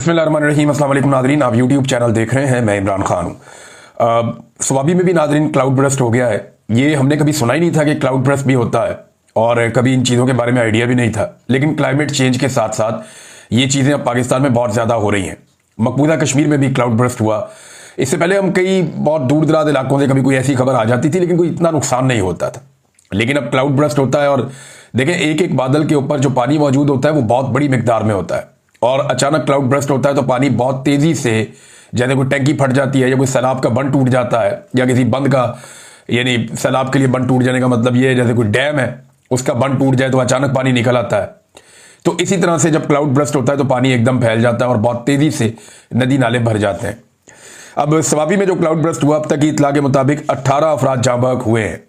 बिस्मिल्लाहिर्रहमानिर्रहीम। अस्सलाम वालेकुम नादरीन, आप यूट्यूब चैनल देख रहे हैं। मैं इमरान खान हूँ। स्वाबी में भी नादरीन क्लाउड बर्स्ट हो गया है। ये हमने कभी सुना ही नहीं था कि क्लाउड बर्स्ट भी होता है और कभी इन चीज़ों के बारे में आइडिया भी नहीं था। लेकिन क्लाइमेट चेंज के साथ साथ ये चीज़ें अब पाकिस्तान में बहुत ज़्यादा हो रही हैं। मकबूजा कश्मीर में भी क्लाउड बर्स्ट हुआ। इससे पहले हम कई बहुत दूर दराज इलाकों से कभी कोई ऐसी खबर आ जाती थी, लेकिन कोई इतना नुकसान नहीं होता था। लेकिन अब क्लाउड बर्स्ट होता है और देखें, एक एक बादल के ऊपर जो पानी मौजूद होता है वो बहुत बड़ी मिकदार में होता है और अचानक क्लाउड बर्स्ट होता है तो पानी बहुत तेजी से, जैसे कोई टैंकी फट जाती है या कोई सैलाब का बंद टूट जाता है या किसी बंद का, यानी सैलाब के लिए बंद टूट जाने का मतलब ये है जैसे कोई डैम है उसका बंद टूट जाए तो अचानक पानी निकल आता है। तो इसी तरह से जब क्लाउड बर्स्ट होता है तो पानी एकदम फैल जाता है और बहुत तेजी से नदी नाले भर जाते हैं। अब स्वाबी में जो क्लाउड बर्स्ट हुआ, अब तक की इतला के मुताबिक 18 अफराद जाँ बहक हुए हैं।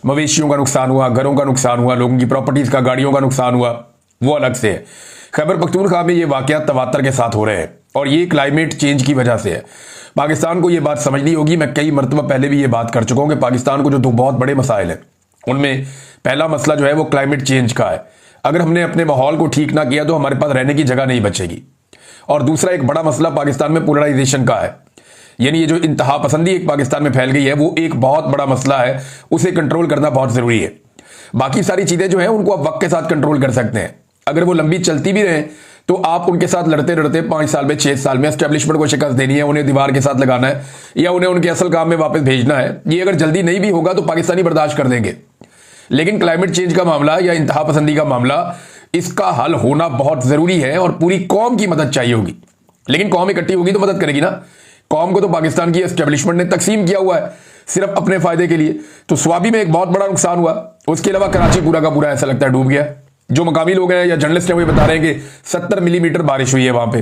मवेशियों का नुकसान हुआ, घरों का नुकसान हुआ, लोगों की प्रॉपर्टीज का, गाड़ियों का नुकसान हुआ, वो अलग से है। खैबर पख्तूनख्वा में ये वाकयात तवातर के साथ हो रहे हैं और ये क्लाइमेट चेंज की वजह से है। पाकिस्तान को ये बात समझनी होगी। मैं कई मरतबा पहले भी ये बात कर चुका हूं कि पाकिस्तान को जो दो बहुत बड़े मसाइल हैं उनमें पहला मसला जो है वो क्लाइमेट चेंज का है। अगर हमने अपने माहौल को ठीक ना किया तो हमारे पास रहने की जगह नहीं बचेगी। और दूसरा एक बड़ा मसला पाकिस्तान में पोलराइजेशन का है, यानी ये जो इंतहा पसंदी एक पाकिस्तान में फैल गई है वो एक बहुत बड़ा मसला है। उसे कंट्रोल करना बहुत जरूरी है। बाकी सारी चीजें जो है उनको आप वक्त के साथ कंट्रोल कर सकते हैं। अगर वो लंबी चलती भी रहे तो आप उनके साथ लड़ते लड़ते 5 साल में 6 साल में एस्टेब्लिशमेंट को शिकस्त देनी है, उन्हें दीवार के साथ लगाना है या उन्हें उनके असल काम में वापस भेजना है। ये अगर जल्दी नहीं भी होगा तो पाकिस्तानी बर्दाश्त कर देंगे। लेकिन क्लाइमेट चेंज का मामला या इंतहा पसंदी का मामला, इसका हल होना बहुत जरूरी है और पूरी कौम की मदद चाहिए होगी। लेकिन कौम इकट्ठी होगी तो मदद करेगी ना। कौम को तो पाकिस्तान की एस्टेब्लिशमेंट ने तकसीम किया हुआ है सिर्फ अपने फायदे के लिए। तो स्वाबी में एक बहुत बड़ा नुकसान हुआ। उसके अलावा कराची पूरा का पूरा ऐसा लगता है डूब गया। जो मकामी लोग हैं या जर्नलिस्ट हैं वो बता रहे हैं कि 70 मिलीमीटर बारिश हुई है वहां पे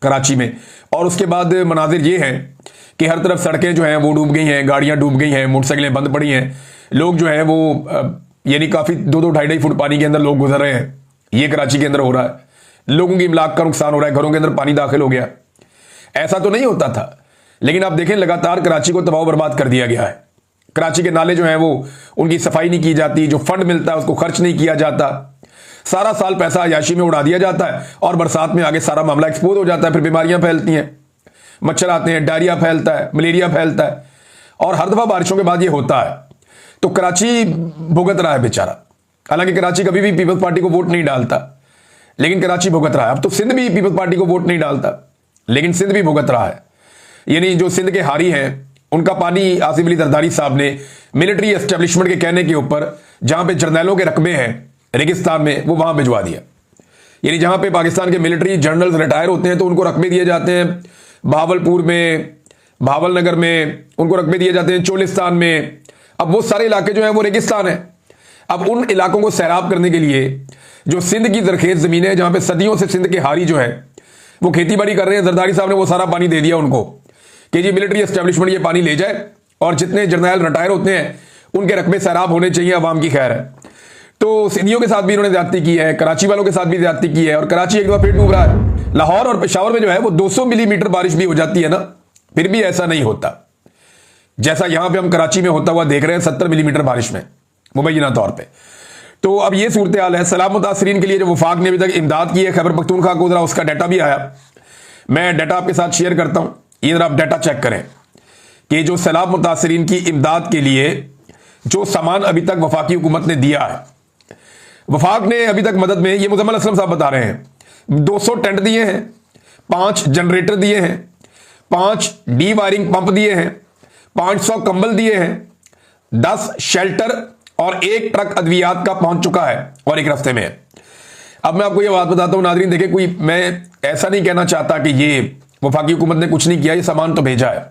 कराची में। और उसके बाद मनाजिर ये हैं कि हर तरफ सड़कें जो हैं वो डूब गई हैं, गाड़ियां डूब गई हैं, मोटरसाइकिलें बंद पड़ी हैं। लोग जो है वो यानी काफी 2-2, 2.5 फुट पानी के अंदर लोग गुजर रहे हैं। ये कराची के अंदर हो रहा है। लोगों की इमलाक का नुकसान हो रहा है, घरों के अंदर पानी दाखिल हो गया। ऐसा तो नहीं होता था, लेकिन आप देखें लगातार कराची को तबाह बर्बाद कर दिया गया है। कराची के नाले जो हैं वो उनकी सफाई नहीं की जाती, जो फंड मिलता है उसको खर्च नहीं किया जाता। सारा साल पैसा अयाशी में उड़ा दिया जाता है और बरसात में आगे सारा मामला एक्सपोज हो जाता है। फिर बीमारियां फैलती हैं, मच्छर आते हैं, डायरिया फैलता है, मलेरिया फैलता है और हर दफा बारिशों के बाद ये होता है। तो कराची भुगत रहा है बेचारा। हालांकि कराची कभी भी पीपल्स पार्टी को वोट नहीं डालता, लेकिन कराची भुगत रहा है। अब तो सिंध भी पीपल्स पार्टी को वोट नहीं डालता, लेकिन सिंध भी भुगत रहा है। यानी जो सिंध के हारी हैं उनका पानी आसिफ अली जरदारी साहब ने मिलिट्री एस्टेब्लिशमेंट के कहने के ऊपर, जहां पे जर्नैलों के रकबे हैं रेगिस्तान में, वो वहां भिजवा दिया। यानी जहां पे पाकिस्तान के मिलिट्री जनरल्स रिटायर होते हैं तो उनको रकबे दिए जाते हैं भावलपुर में, भावल नगर में, उनको रकबे दिए जाते हैं चोलिस्तान में। अब वो सारे इलाके जो है वो रेगिस्तान है। अब उन इलाकों को सैराब करने के लिए जो सिंध की जरखेज जमीन है, जहां पे सदियों से सिंध के हारी जो है वो खेती बाड़ी कर रहे हैं, जरदारी साहब ने वो सारा पानी दे दिया उनको कि जी मिलिट्री एस्टेब्लिशमेंट ये पानी ले जाए और जितने जर्नैल रिटायर होते हैं उनके रकबे सैराब होने चाहिए, आवाम की खैर है। तो सिंधियों के साथ भी इन्होंने ज्यादती की है, कराची वालों के साथ भी ज्यादती की है और कराची एक दफा फिर डूब रहा है। लाहौर और पेशावर में जो है वो 200 मिलीमीटर बारिश भी हो जाती है ना, फिर भी ऐसा नहीं होता जैसा यहां पे हम कराची में होता हुआ देख रहे हैं 70 मिलीमीटर बारिश में मुबैना तौर पर। तो अब ये सूरत हाल है। सैलाब मुतासरीन के लिए जो वफाक ने अभी तक इमदाद की है खैबर पख्तूनख्वा को, जरा उसका डाटा भी आया, मैं डाटा आपके साथ शेयर करता हूं। ये जरा आप डाटा चेक करें कि जो सैलाब मुतासरीन की इमदाद के लिए जो सामान अभी तक वफाकी हुकूमत ने दिया है। वफाक ने अभी तक मदद में, ये मुजम्मल असलम साहब बता रहे हैं, 200 टेंट दिए हैं, 5 जनरेटर दिए हैं, 5 डी वायरिंग पंप दिए हैं, 500 कंबल दिए हैं, 10 शेल्टर और 1 ट्रक अद्वियात का पहुंच चुका है और एक रास्ते में है। अब मैं आपको ये बात बताता हूं नादरीन, देखिए कोई, मैं ऐसा नहीं कहना चाहता कि ये वफाकी हुकूमत ने कुछ नहीं किया, ये सामान तो भेजा है,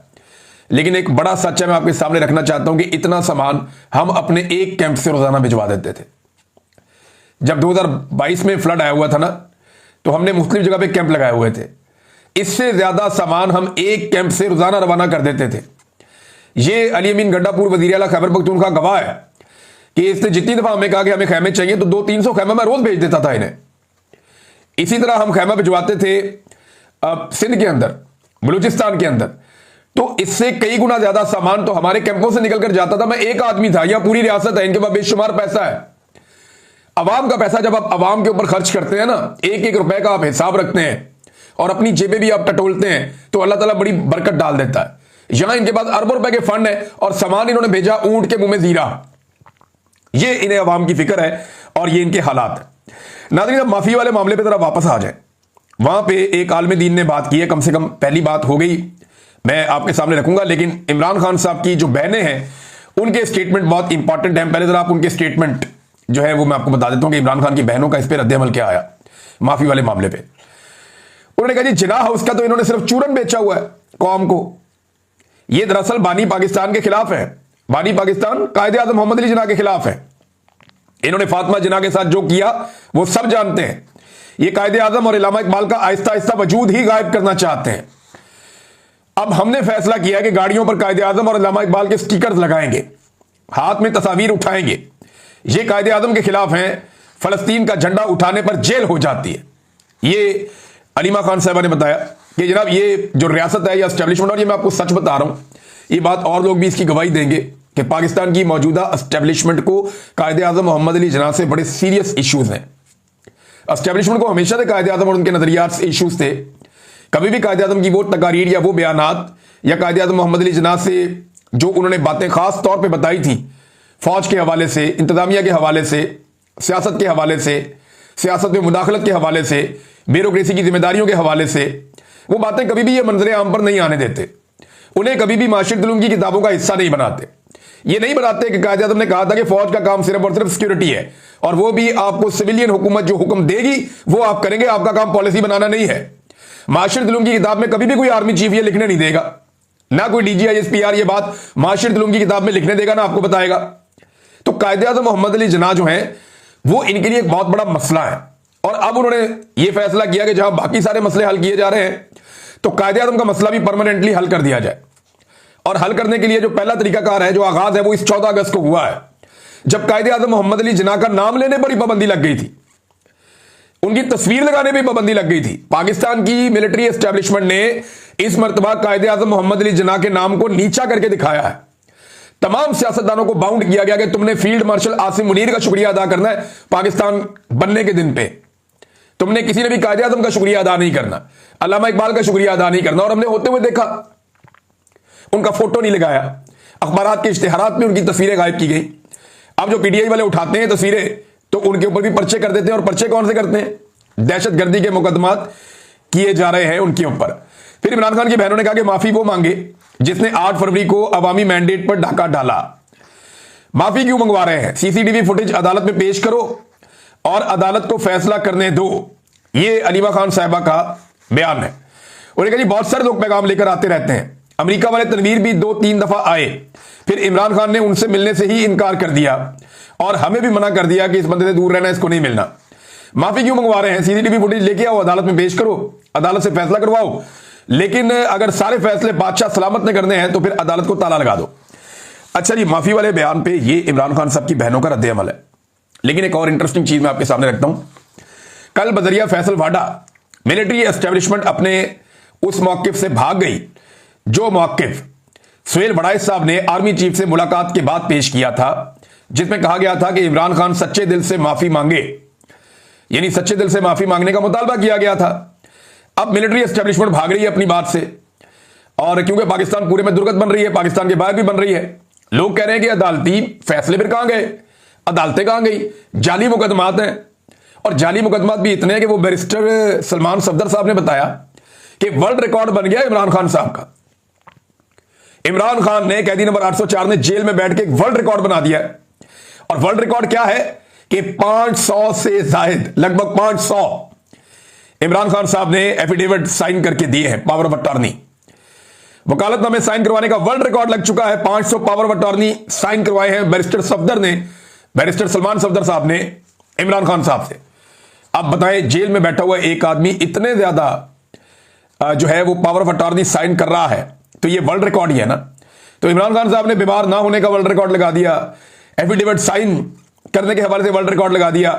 लेकिन एक बड़ा सच है मैं आपके सामने रखना चाहता हूं कि इतना सामान हम अपने एक कैंप से रोजाना भिजवा देते थे। जब 2022 में फ्लड आया हुआ था ना, तो हमने मुख्तलिफ जगह पे कैंप लगाए हुए थे। इससे ज्यादा सामान हम एक कैंप से रोजाना रवाना कर देते थे। ये अली अमीन गड्डापुर वजीर आला खैबर पख्तूनख्वा गवाह है कि इसने जितनी दफा हमें कहा कि हमें खैमे चाहिए तो 200-300 खैमा मैं रोज भेज देता था इन्हें। इसी तरह हम खैमा भिजवाते थे सिंध के अंदर, बलूचिस्तान के अंदर, तो इससे कई गुना ज्यादा सामान तो हमारे कैंपों से निकल कर जाता था। मैं एक आदमी था या पूरी रियासत है, इनके पास बेशुमार पैसा है। अवाम का पैसा जब आप अवाम के ऊपर खर्च करते हैं ना, एक एक रुपए का आप हिसाब रखते हैं और अपनी जेबें भी आप टटोलते हैं तो अल्लाह ताला बड़ी बरकत डाल देता है। यहां इनके पास अरबों रुपए के फंड है और सामान इन्होंने भेजा ऊंट के मुंह में जीरा। ये इन्हें अवाम की फिक्र है और ये इनके हालात है। नाज़रीन, अब माफी वाले मामले पे जरा वापस आ जाए। वहां पे एक आलिम दीन ने बात की है, कम से कम पहली बात हो गई, मैं आपके सामने रखूंगा। लेकिन इमरान खान साहब की जो बहनें हैं उनके स्टेटमेंट बहुत इंपॉर्टेंट है। पहले जरा आप उनके स्टेटमेंट जो है वो मैं आपको बता देता हूं कि इमरान खान की बहनों का इस पर रद्द-ए-अमल क्या आया माफी वाले मामले पे। उन्होंने कहा जी जिना हाउस का तो इन्होंने सिर्फ चूरन बेचा हुआ है कौम को। ये दरअसल बानी पाकिस्तान के खिलाफ है। बानी पाकिस्तान कायदे आज़म मोहम्मद अली जिन्ना के खिलाफ है। इन्होंने फातिमा जिन्ना के साथ जो किया वो सब जानते हैं। ये कायदे आज़म और इल्लामा इकबाल का आहिस्ता आहिस्ता वजूद ही गायब करना चाहते हैं। अब हमने फैसला किया कि गाड़ियों पर कायदे आज़म और इल्लामा इकबाल के स्टिकर्स लगाएंगे, हाथ में तस्वीर उठाएंगे। ये कायदे आज़म के खिलाफ हैं। फलस्तीन का झंडा उठाने पर जेल हो जाती है। ये अलीमा खान साहबा ने बताया कि जनाब ये जो रियासत है या एस्टेब्लिशमेंट, और ये मैं आपको सच बता रहा हूं, ये बात और लोग भी इसकी गवाही देंगे कि पाकिस्तान की मौजूदा एस्टेब्लिशमेंट को कायदे आज़म मोहम्मद अली जिन्ना से बड़े सीरियस इश्यूज हैं। एस्टेब्लिशमेंट को हमेशा से कायदे आज़म और उनके नजरियात से इश्यूज थे। कभी भी कायदे आज़म की वो तकारीर या वो बयानात या कायदे आज़म मोहम्मद अली जिन्ना से जो उन्होंने बातें खास तौर पर बताई थी, फौज के हवाले से, इंतजामिया के हवाले से, सियासत के हवाले से, सियासत में मुदाखलत के हवाले से, ब्यूरोक्रेसी की जिम्मेदारियों के हवाले से, वो बातें कभी भी ये मंजरे आम पर नहीं आने देते। उन्हें कभी भी माशरत उलूम की किताबों का हिस्सा नहीं बनाते। ये नहीं बताते कि कायदे आज़म ने कहा था कि फौज का काम सिर्फ और सिर्फ सिक्योरिटी है और वो भी आपको सिविलियन हुकूमत जो हुक्म देगी वो आप करेंगे, आपका काम पॉलिसी बनाना नहीं है। माशरत उलूम की किताब में कभी भी कोई आर्मी चीफ ये लिखने नहीं देगा, ना कोई DGISPR ये बात माशरत उलूम की किताब में लिखने देगा, ना आपको बताएगा। तो कायदे आज़म मोहम्मद अली जिन्ना जो है वो इनके लिए एक बहुत बड़ा मसला है। और अब उन्होंने ये फैसला किया कि जहां बाकी सारे मसले हल किए जा रहे हैं तो कायदे आज़म का मसला भी परमानेंटली हल कर दिया जाए। और हल करने के लिए जो पहला तरीकाकार है, जो आगाज है, वो इस 14 अगस्त को हुआ है, जब कायदे आज़म मोहम्मद अली जिन्ना का नाम लेने पर ही पाबंदी लग गई थी, उनकी तस्वीर लगाने पर पाबंदी लग गई थी। पाकिस्तान की मिलिट्री एस्टेब्लिशमेंट ने इस मर्तबा कायदे आज़म मोहम्मद अली जिन्ना के नाम को नीचा करके दिखाया है। तमाम सियासतदानों को बाउंड किया गया कि तुमने फील्ड मार्शल आसिम मुनीर का शुक्रिया अदा करना है पाकिस्तान बनने के दिन पे, तुमने किसी ने भी कायदे आज़म का शुक्रिया अदा नहीं करना, अल्लामा इकबाल का शुक्रिया अदा नहीं करना। और हमने होते हुए देखा, उनका फोटो नहीं लगाया, अखबारात के इश्तिहारात में उनकी तस्वीरें गायब की गई। अब जो PTI वाले उठाते हैं तस्वीरें तो उनके ऊपर भी पर्चे कर देते हैं। और पर्चे कौन से करते हैं? दहशतगर्दी के मुकदमात किए जा रहे हैं उनके ऊपर। फिर इमरान खान की बहनों ने कहा कि माफी वो मांगे जिसने 8 फरवरी को अवामी मैंडेट पर डाका डाला। माफी क्यों मंगवा रहे हैं? CCTV फुटेज अदालत में पेश करो और अदालत को फैसला करने दो। ये अलीमा खान साहिबा का बयान है। उन्होंने कहा जी बहुत सारे लोग पैगाम लेकर आते रहते हैं। अमेरिका वाले तनवीर भी 2-3 दफा आए, फिर इमरान खान ने उनसे मिलने से ही इनकार कर दिया और हमें भी मना कर दिया कि इस बंदे से दूर रहना, इसको नहीं मिलना। माफी क्यों मंगवा रहे हैं? CCTV फुटेज लेके आओ, अदालत में पेश करो, अदालत से फैसला करवाओ। लेकिन अगर सारे फैसले बादशाह सलामत ने करने हैं तो फिर अदालत को ताला लगा दो। अच्छा जी, माफी वाले बयान पे ये इमरान खान साहब की बहनों का रद्द-ए-अमल है। लेकिन एक और इंटरेस्टिंग चीज मैं आपके सामने रखता हूं। कल बजरिया फैसल वाडा मिलिट्री एस्टेब्लिशमेंट अपने उस मौकिफ से भाग गई जो मौकिफ सुहेल वड़ाइस साहब ने आर्मी चीफ से मुलाकात के बाद पेश किया था, जिसमें कहा गया था कि इमरान खान सच्चे दिल से माफी मांगे, यानी सच्चे दिल से माफी मांगने का मुतालबा किया गया था। अब मिलिट्री एस्टेब्लिशमेंट भाग रही है अपनी बात से, और क्योंकि पाकिस्तान पूरे में दुर्गत बन रही है, पाकिस्तान के बाहर भी बन रही है। लोग कह रहे हैं कि अदालती फैसले फिर कहां गए, अदालतें कहां गई, जाली मुकदमात हैं। और जाली मुकदमात भी इतने हैं कि वो बैरिस्टर सलमान सफदर साहब ने बताया कि वर्ल्ड रिकॉर्ड बन गया इमरान खान साहब का। इमरान खान ने कैदी नंबर 804 ने जेल में बैठ के एक वर्ल्ड रिकॉर्ड बना दिया है। और वर्ल्ड रिकॉर्ड क्या है कि 500 से जायद, लगभग 500 इमरान खान साहब ने एफिडेविट साइन करके दिए हैं, पावर ऑफ अटॉर्नी। वकालतनामे साइन करवाने का वर्ल्ड रिकॉर्ड लग चुका है। 500 पावर ऑफ अटॉर्नी साइन करवाए हैं बैरिस्टर सफदर ने, बैरिस्टर सलमान सफदर साहब ने इमरान खान साहब से। अब बताएं, जेल में बैठा हुआ एक आदमी इतने ज्यादा जो है वो पावर ऑफ अटॉर्नी साइन कर रहा है, तो ये वर्ल्ड रिकॉर्ड ही है ना। तो इमरान खान साहब ने बीमार ना होने का वर्ल्ड रिकॉर्ड लगा दिया, एफिडेविट साइन करने के हवाले से वर्ल्ड रिकॉर्ड लगा दिया।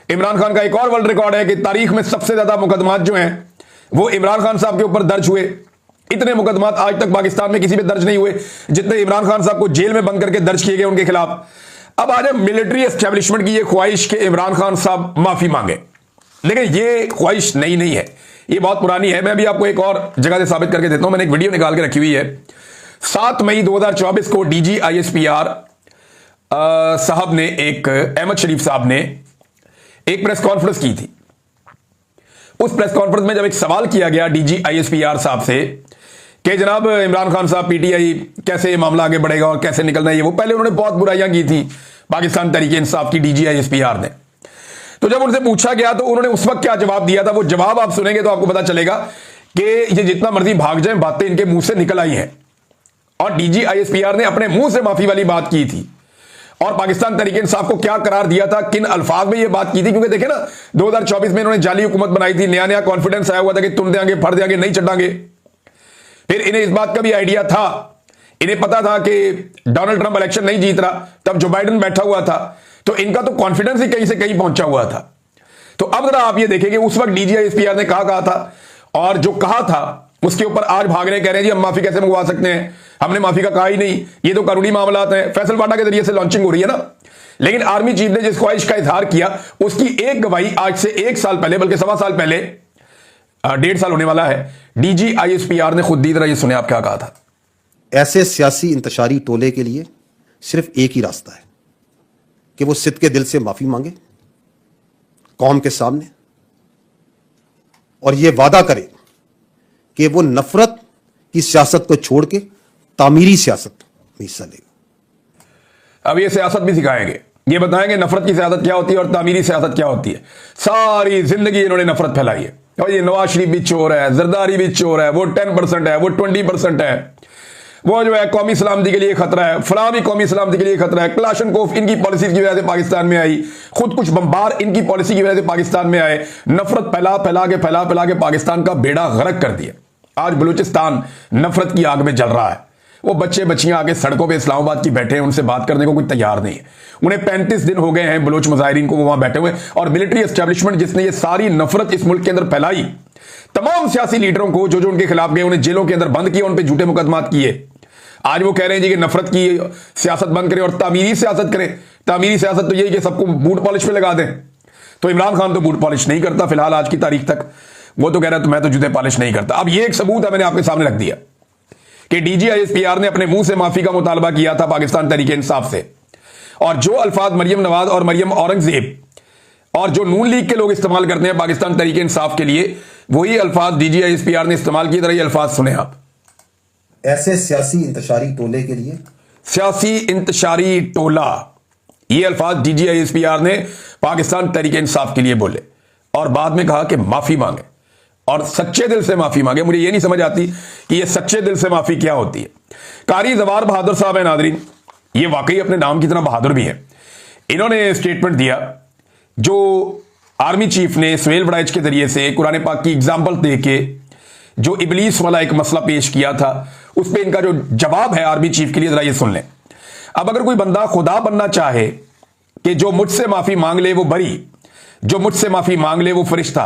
इमरान खान का एक और वर्ल्ड रिकॉर्ड है कि तारीख में सबसे ज्यादा मुकदमात जो हैं वो इमरान खान साहब के ऊपर दर्ज हुए। इतने मुकदमात आज तक पाकिस्तान में किसी पे दर्ज नहीं हुए जितने इमरान खान साहब को जेल में बंद करके दर्ज किए गए उनके खिलाफ। अब आज मिलिट्री एस्टेब्लिशमेंट की ये ख्वाहिश कि इमरान खान साहब माफी मांगे, लेकिन ये ख्वाहिश नहीं है, ये बहुत पुरानी है, मैं भी आपको एक और जगह से साबित करके देता हूं। मैंने एक वीडियो निकाल के रखी हुई है। 7 मई 2024 को डीजी आईएसपीआर साहब ने, एक अहमद शरीफ साहब ने एक प्रेस कॉन्फ्रेंस की थी। उस प्रेस कॉन्फ्रेंस में जब एक सवाल किया गया डीजी आईएसपीआर साहब से कि जनाब इमरान खान साहब, पीटीआई कैसे ये मामला आगे बढ़ेगा और कैसे निकलना है, वो पहले उन्होंने बहुत बुराइयां की थी पाकिस्तान तहरीक इंसाफ की, डीजी आईएसपीआर ने। तो जब उनसे पूछा गया तो उन्होंने उस वक्त क्या जवाब दिया था, वो जवाब आप सुनेंगे तो आपको पता चलेगा कि ये जितना मर्जी भाग जाए, बातें इनके मुंह से निकल आई हैं। और डीजी आईएसपीआर ने अपने मुंह से माफी वाली बात की थी और पाकिस्तान तहरीक इंसाफ को क्या करार दिया था, किन अल्फाज में ये बात की थी। क्योंकि देखे ना, 2024 में इन्होंने जाली हुकूमत बनाई थी, नया नया कॉन्फिडेंस आया हुआ था कि तुम देंगे, फड़ देंगे, नहीं चढ़ांगे। फिर इन्हें इस बात का भी आइडिया था, इन्हें पता था कि डोनाल्ड ट्रंप इलेक्शन नहीं जीत रहा, तब जो बाइडेन बैठा हुआ था, तो इनका तो कॉन्फिडेंस ही कहीं से कहीं पहुंचा हुआ था। तो अब जरा आप ये देखेंगे उस वक्त डीजी आईएसपीआर ने कहा था, और जो कहा था उसके ऊपर आज भाग रहे, कह रहे हैं जी हम माफी कैसे मंगवा सकते हैं, हमने माफी का कहा ही नहीं, ये तो कानूनी मामलात हैं। फैसल वाडा के जरिए से लॉन्चिंग हो रही है ना। लेकिन आर्मी चीफ ने जिस ख्वाहिश का इजहार किया, उसकी एक गवाही आज से 1 साल पहले, बल्कि 1.25 साल पहले, 1.5 साल होने वाला है, डीजी आईएसपीआर ने खुद दी। जरा ये सुने आप क्या कहा था। ऐसे सियासी इंतशारी टोले के लिए सिर्फ एक ही रास्ता है कि वो सिद्ध के दिल से माफी मांगे कौम के सामने, और ये वादा करे कि वो नफरत की सियासत को छोड़ के तामीरी सियासत में हिस्सा लेगा। अब ये सियासत भी सिखाएंगे, ये बताएंगे नफरत की सियासत क्या होती है और तामीरी सियासत क्या होती है। सारी जिंदगी इन्होंने नफरत फैलाई है। और ये नवाज शरीफ भी चोर है, जरदारी भी चोर है, वो 10% है, वो 20% है, वो जो है कौमी सलामती के लिए खतरा है, फलां भी कौमी सलामती के लिए खतरा है। क्लाशनकोफ इनकी पॉलिसी की वजह से पाकिस्तान में आई, खुद कुछ बम्बार इनकी पॉलिसी की वजह से पाकिस्तान में आए, नफरत फैला फैला के पाकिस्तान का बेड़ा गर्क कर दिया। आज बलूचिस्तान नफरत की आग में जल रहा है। वो बच्चे बच्चियां आगे सड़कों पे इस्लामाबाद की बैठे हैं, उनसे बात करने को कोई तैयार नहीं है। उन्हें 35 दिन हो गए हैं बलूच मुजाहिरीन को, वो वहां बैठे हुए। और मिलिट्री एस्टेब्लिशमेंट जिसने ये सारी नफरत इस मुल्क के अंदर फैलाई, तमाम सियासी लीडरों को जो जो उनके खिलाफ गए, उन्हें जेलों के अंदर बंद किया, उन पर झूठे मुकदमात किए। आज वो कह रहे हैं जी कि नफरत की सियासत बंद करें और तामीरी सियासत करें। तामीरी सियासत तो यही कि सबको बूट पॉलिश पे लगा दें। तो इमरान खान तो बूट पॉलिश नहीं करता फिलहाल आज की तारीख तक, वो तो कह रहा है तो मैं तो जूते पॉलिश नहीं करता। अब ये एक सबूत है, मैंने आपके सामने रख दिया कि डीजी आईएसपीआर ने अपने मुंह से माफी का मुतालबा किया था पाकिस्तान तहरीक इंसाफ से। और जो अल्फाज मरियम नवाज और मरियम औरंगजेब और जो नून लीग के लोग इस्तेमाल करते हैं पाकिस्तान तहरीक इंसाफ के लिए, वही अल्फाज डीजी आईएसपीआर ने इस्तेमाल किए। तरह ये अल्फाज सुने आप। ऐसे सियासी इंतशारी टोले के लिए, सियासी इंतशारी टोला, ये अल्फाज डीजी आईएसपीआर ने पाकिस्तान तहरीक इंसाफ के लिए बोले। और बाद में कहा कि माफी मांगे और सच्चे दिल से माफी मांगे। मुझे ये नहीं समझ आती कि ये सच्चे दिल से माफी क्या होती है। कारी जवार बहादुर साहब है नादरीन, ये वाकई अपने नाम की तरह बहादुर भी है। इन्होंने स्टेटमेंट दिया जो आर्मी चीफ ने सुहेल बड़ाइच के जरिए से कुरान पाक की एग्जाम्पल दे के जो इबलीस वाला एक मसला पेश किया था, उस पर इनका जो जवाब है आर्मी चीफ के लिए, जरा ये सुन लें। अब अगर कोई बंदा खुदा बनना चाहे कि जो मुझसे माफी मांग ले वो बरी, जो मुझसे माफी मांग ले वो फरिश्ता,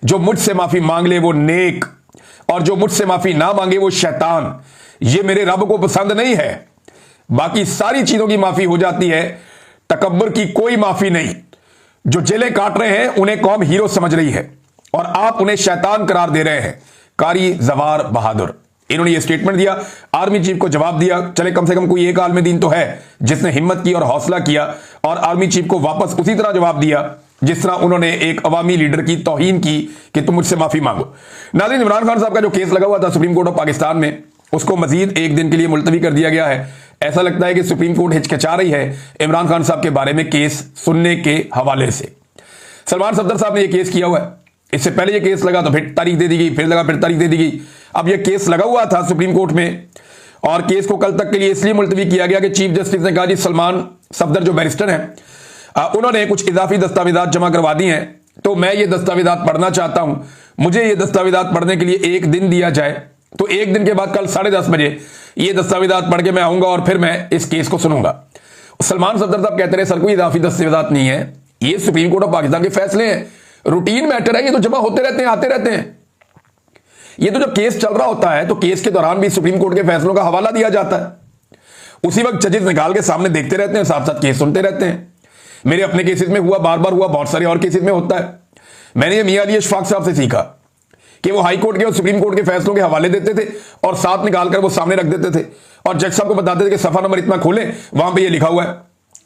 जो मुझसे माफी मांग ले वो नेक, और जो मुझसे माफी ना मांगे वो शैतान, ये मेरे रब को पसंद नहीं है। बाकी सारी चीजों की माफी हो जाती है, तकब्बर की कोई माफी नहीं। जो जेलें काट रहे हैं उन्हें कौम हीरो समझ रही है और आप उन्हें शैतान करार दे रहे हैं। कारी जवार बहादुर, इन्होंने ये स्टेटमेंट दिया, आर्मी चीफ को जवाब दिया। चले कम से कम कोई एक आलम दीन तो है जिसने हिम्मत की और हौसला किया और आर्मी चीफ को वापस उसी तरह जवाब दिया जिस तरह उन्होंने एक अवामी लीडर की तौहीन की कि तुम मुझसे माफी मांगो। नाज़रीन, इमरान खान साहब का जो केस लगा हुआ था सुप्रीम कोर्ट ऑफ पाकिस्तान में, उसको मजीद 1 दिन के लिए मुलतवी कर दिया गया है। ऐसा लगता है कि सुप्रीम कोर्ट हिचकिचा रही है इमरान खान साहब के बारे में केस सुनने के हवाले से। सलमान सफदर साहब ने यह केस किया हुआ है, इससे पहले यह केस लगा तो फिर तारीख दे दी गई, फिर लगा फिर तारीख दे दी गई। अब यह केस लगा हुआ था सुप्रीम कोर्ट में और केस को कल तक के लिए इसलिए मुलतवी किया गया कि चीफ जस्टिस ने कहा जी सलमान सफदर जो बैरिस्टर हैं उन्होंने कुछ इजाफी दस्तावेजात जमा करवा दी हैं, तो मैं ये दस्तावेजात पढ़ना चाहता हूं, मुझे ये दस्तावेजात पढ़ने के लिए 1 दिन दिया जाए। तो 1 दिन के बाद कल 10:30 बजे ये दस्तावेजात पढ़ के मैं आऊंगा और फिर मैं इस केस को सुनूंगा। सलमान सफदर साहब कहते रहे सर कोई इजाफी दस्तावेजात नहीं है, ये सुप्रीम कोर्ट ऑफ पाकिस्तान के फैसले हैं, रूटीन मैटर है, ये तो जमा होते रहते हैं, आते रहते हैं। ये तो जब केस चल रहा होता है तो केस के दौरान भी सुप्रीम कोर्ट के फैसलों का हवाला दिया जाता है, उसी वक्त जजेस निकाल के सामने देखते रहते हैं, साथ साथ केस सुनते रहते हैं। मेरे अपने केसेस में हुआ, बार बार हुआ, बहुत सारे और केसेस में होता है। मैंने ये मियां अली अशफाक साहब से सीखा कि वो हाई कोर्ट के और सुप्रीम कोर्ट के फैसलों के हवाले देते थे और साथ निकालकर वो सामने रख देते थे और जज साहब को बताते थे कि सफा नंबर इतना खोलें, वहां पे ये लिखा हुआ है,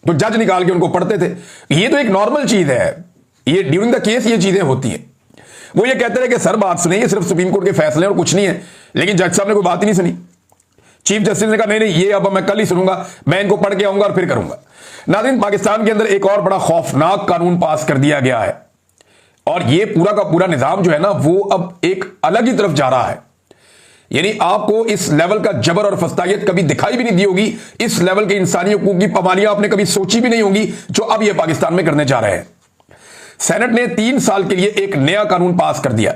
तो जज निकाल के उनको पढ़ते थे। ये तो एक नॉर्मल चीज है, ये ड्यूरिंग द केस ये चीजें होती हैं। वो ये कहते रहे कि सर बात सुनिए, ये सिर्फ सुप्रीम कोर्ट के फैसले और कुछ नहीं है, लेकिन जज साहब ने कोई बात ही नहीं सुनी। चीफ जस्टिस ने कहा नहीं ये अब मैं कल ही सुनूंगा, मैं इनको पढ़ के आऊंगा और फिर करूंगा। नाज़रीन, पाकिस्तान के अंदर एक और बड़ा खौफनाक कानून पास कर दिया गया है और ये पूरा का पूरा निजाम जो है ना वो अब एक अलग ही तरफ जा रहा है। यानी आपको इस लेवल का जबर और फस्तायत कभी दिखाई भी नहीं दी होगी, इस लेवल के इंसानी हकूक की पाबंदियां आपने कभी सोची भी नहीं होंगी जो अब ये पाकिस्तान में करने जा रहे हैं। सेनेट ने 3 साल के लिए एक नया कानून पास कर दिया।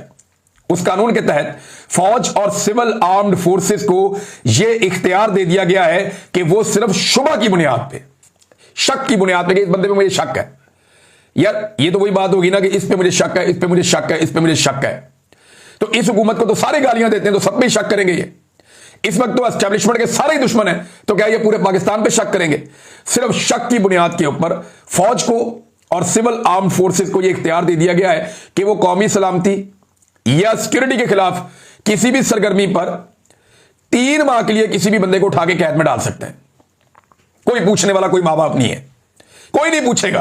उस कानून के तहत फौज और सिविल आर्म्ड फोर्सेस को यह इख्तियार दे दिया गया है कि वो सिर्फ शुबा की बुनियाद पे, शक की बुनियाद पे कि इस बंदे पे मुझे शक है, यार ये तो वही बात होगी ना कि इस पे मुझे शक है, इस पे मुझे शक है, इस पे मुझे शक है, तो इस हुकूमत को तो सारे गालियां देते हैं, तो सब पे शक करेंगे। ये इस वक्त तो एस्टेब्लिशमेंट के सारे ही दुश्मन हैं, तो क्या ये पूरे पाकिस्तान पे शक करेंगे? सिर्फ शक की बुनियाद के ऊपर फौज को और सिविल आर्म फोर्सेस को यह इख्तियार दे दिया गया है कि वो कौमी सलामती या सिक्योरिटी के खिलाफ किसी भी सरगर्मी पर 3 माह के लिए किसी भी बंदे को उठा के कैद में डाल सकते हैं। कोई पूछने वाला कोई मां बाप नहीं है, कोई नहीं पूछेगा।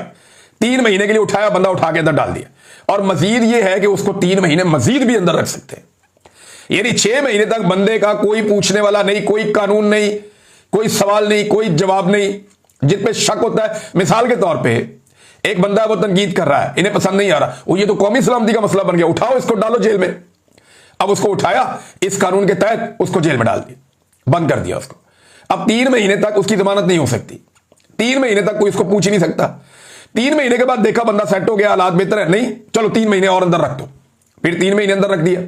3 महीने के लिए उठाया, बंदा उठा के अंदर डाल दिया। और मजीद यह है कि उसको 3 महीने मजीद भी अंदर रख सकते हैं, यानी 6 महीने तक बंदे का कोई पूछने वाला नहीं, कोई कानून नहीं, कोई सवाल नहीं, कोई जवाब नहीं। जिस पे शक होता है, मिसाल के तौर पे एक बंदा है वो तनकीद कर रहा है, इन्हें पसंद नहीं आ रहा, वो ये तो कौमी सलामती का मसला बन गया, उठाओ इसको डालो जेल में। अब उसको उठाया, इस कानून के तहत उसको जेल में डाल दिया, बंद कर दिया उसको। अब 3 महीने तक उसकी जमानत नहीं हो सकती, 3 महीने तक कोई उसको पूछ ही नहीं सकता। 3 महीने के बाद देखा बंदा सेट हो गया, हालात बेहतर है, नहीं चलो 3 महीने और अंदर रख दो, फिर 3 महीने अंदर रख दिया।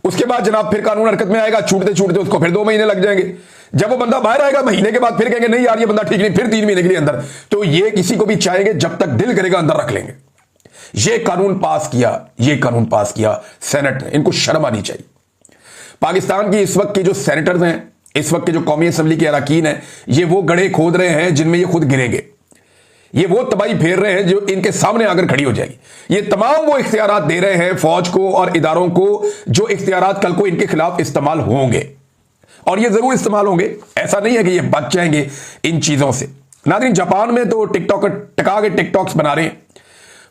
उसके बाद जनाब फिर कानून हरकत में आएगा, छूटते छूटते उसको फिर 2 महीने लग जाएंगे। जब वो बंदा बाहर आएगा महीने के बाद फिर कहेंगे नहीं यार ये बंदा ठीक नहीं, फिर 3 महीने के लिए अंदर। तो ये किसी को भी चाहेंगे, जब तक दिल करेगा अंदर रख लेंगे। ये कानून पास किया, ये कानून पास किया सेनेट ने, इनको शर्म आनी चाहिए। पाकिस्तान की इस वक्त के जो सेनेटर्स हैं, इस वक्त के जो कौमी असम्बली के अरकान हैं, ये वो गड्ढे खोद रहे हैं जिनमें ये खुद गिरेंगे। ये वो तबाही फेर रहे हैं जो इनके सामने आकर खड़ी हो जाएगी। ये तमाम वो इख्तियारात दे रहे हैं फौज को और इदारों को जो इख्तियारात कल को इनके खिलाफ इस्तेमाल होंगे, और ये जरूर इस्तेमाल होंगे। ऐसा नहीं है कि ये बच जाएंगे इन चीजों से। नाज़रीन, जापान में तो टिकटॉक टका के टिकटॉक्स बना रहे हैं,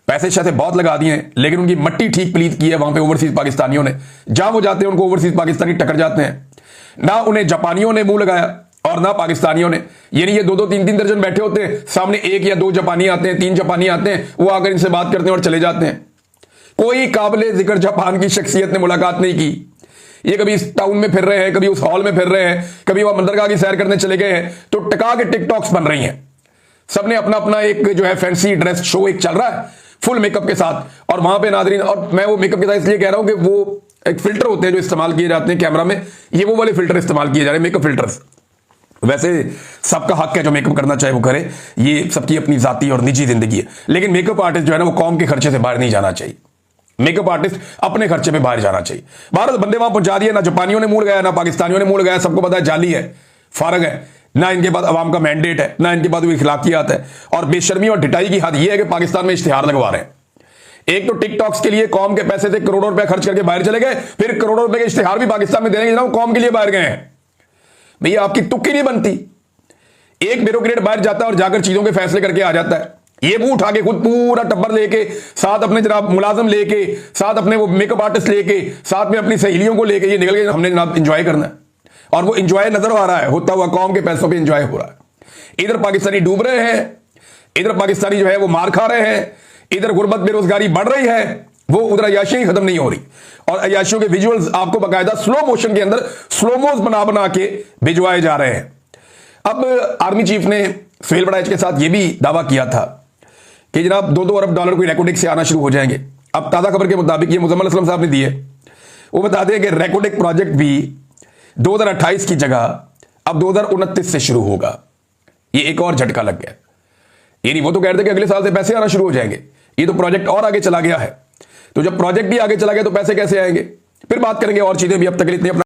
पैसे शायद बहुत लगा दिए हैं, लेकिन उनकी मट्टी ठीक प्लीत की है वहां पे ओवरसीज पाकिस्तानियों ने। जहां वो जाते हैं उनको ओवरसीज पाकिस्तानी टकर जाते हैं। ना उन्हें जापानियों ने मुंह लगाया और ना पाकिस्तानियों ने, यानी ये 2-2, 3-3 दर्जन बैठे होते हैं, सामने 1 या 2 जापानी आते हैं, 3 जापानी आते हैं, वो आकर इनसे बात करते हैं और चले जाते हैं। कोई काबिले जिक्र जापान की शख्सियत ने मुलाकात नहीं की। ये कभी इस टाउन में फिर रहे हैं, कभी उस हॉल में फिर रहे हैं, कभी वह बंदरगाह की सैर करने चले गए हैं, तो टका के टिकटॉक्स बन रही हैं। सबने अपना अपना एक जो है फैंसी ड्रेस शो एक चल रहा है फुल मेकअप के साथ, और वहां पे नाज़रीन, और मैं वो मेकअप के साथ इसलिए कह रहा हूं कि वो एक फिल्टर होते हैं जो इस्तेमाल किए जाते हैं कैमरा में, ये वो वाले फिल्टर इस्तेमाल किए जा रहे हैं, मेकअप फिल्टर्स। वैसे सबका हक है जो मेकअप करना चाहे वो करे, ये सबकी अपनी जाती और निजी जिंदगी है, लेकिन मेकअप आर्टिस्ट जो है ना वो कौम के खर्चे से बाहर नहीं जाना चाहिए। मेकअप आर्टिस्ट अपने खर्चे पे बाहर जाना चाहिए। भारत बंदे वहां पहुंचा दिए, ना जापानियों ने मूड गया, ना पाकिस्तानियों ने मूड गया, सबको पता है जाली है, फारग है, ना इनके पास अवाम का मैंडेट है, ना इनके पास वो इखलाकियात है। और बेशर्मी और ढिटाई की हद यह है कि पाकिस्तान में इश्तिहार लगवा रहे हैं। एक तो टिकटॉक्स के लिए कौम के पैसे से करोड़ों रुपए खर्च करके बाहर चले गए, फिर करोड़ों रुपए के इश्तिहार भी पाकिस्तान में देंगे ना कौम के लिए बाहर गए हैं। भैया आपकी तुक्की नहीं बनती। एक ब्यूरोक्रेट बाहर जाता है और जाकर चीजों के फैसले करके आ जाता है, ये मुंह उठा के खुद पूरा टब्बर लेके, साथ अपने जनाब मुलाजिम लेके, साथ अपने वो मेकअप आर्टिस्ट लेके, साथ में अपनी सहेलियों को लेके ये निकल के हमने जनाब इंजॉय करना है। और वो इंजॉय नजर आ रहा है होता हुआ, कौम के पैसों पे इंजॉय हो रहा है। इधर पाकिस्तानी डूब रहे हैं, इधर पाकिस्तानी जो है वो मार खा रहे हैं, इधर गुर्बत बेरोजगारी बढ़ रही है, वो उधर अय्याशी खत्म नहीं हो रही। और अय्याशियों के विजुअल्स आपको बाकायदा स्लो मोशन के अंदर स्लोमोस बना बना के भिजवाए जा रहे हैं। अब आर्मी चीफ ने सुहेल बड़ाइच के साथ यह भी दावा किया था कि जनाब $2-2 अरब कोई रेकोडिक से आना शुरू हो जाएंगे। अब ताजा खबर के मुताबिक ये मुजम्मल असलम साहब ने दी है, वो बताते हैं कि रेकोडिक प्रोजेक्ट भी 2028 की जगह अब 2029 से शुरू होगा। ये एक और झटका लग गया। यानी वो तो कह रहे थे कि अगले साल से पैसे आना शुरू हो जाएंगे, ये तो प्रोजेक्ट और आगे चला गया है। तो जब प्रोजेक्ट भी आगे चला गया तो पैसे कैसे आएंगे? फिर बात करेंगे और चीजें भी। अब तक के लिए इतने अपना